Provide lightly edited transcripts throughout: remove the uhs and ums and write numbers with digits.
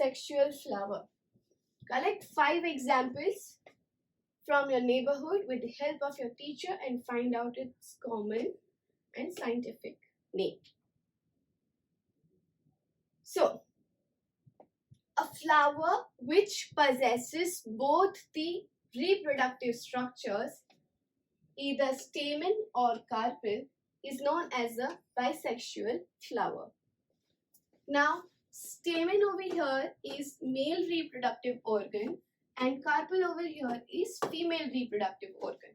bisexual flower. Collect 5 examples from your neighborhood with the help of your teacher and find out its common and scientific name. So, a flower which possesses both the reproductive structures, either stamen or carpel, is known as a bisexual flower. Now, stamen over here is male reproductive organ and carpel over here is female reproductive organ.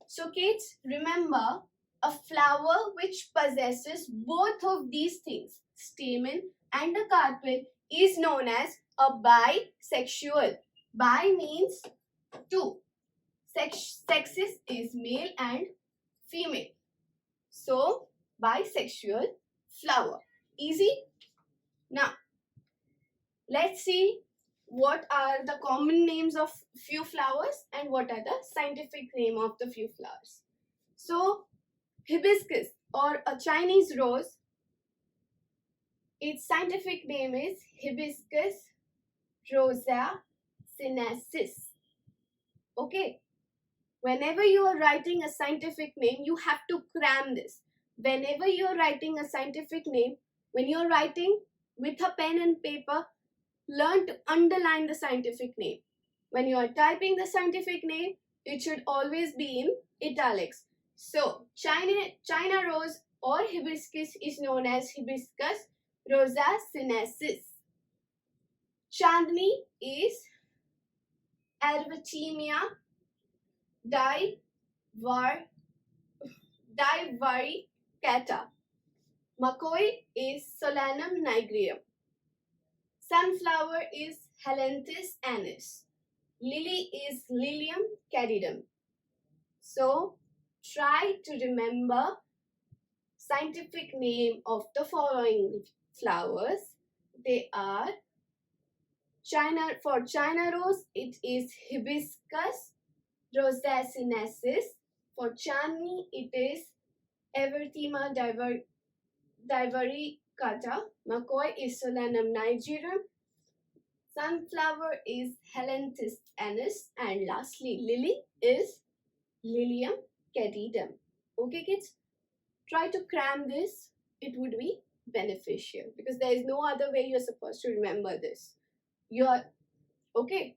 So kids, remember, a flower which possesses both of these things, stamen and a carpel, is known as a bisexual. Bi means two. Sexes is male and female. So, bisexual flower. Easy? Now, let's see what are the common names of few flowers and what are the scientific name of the few flowers. So, hibiscus or a Chinese rose, its scientific name is Hibiscus rosa sinensis. Okay. Whenever you are writing a scientific name, you have to cram this. Whenever you are writing a scientific name, when you are writing with a pen and paper, learn to underline the scientific name. When you are typing the scientific name, it should always be in italics. So, China rose or hibiscus is known as Hibiscus rosa sinensis. Chandni is Arvatimia divaricata. Macoy is Solanum nigrum. Sunflower is Helenthus annis. Lily is Lilium cadidum. So, try to remember scientific name of the following flowers. They are for China rose, it is Hibiscus rosa sinensis. For Chandni, it is Everthema divaricata. Macoy is Solanum nigrum. Sunflower is Helenthus annis. And lastly, lily is Lilium cadidum. Okay, kids? Try to cram this. It would be beneficial because there is no other way you're supposed to remember this. Okay.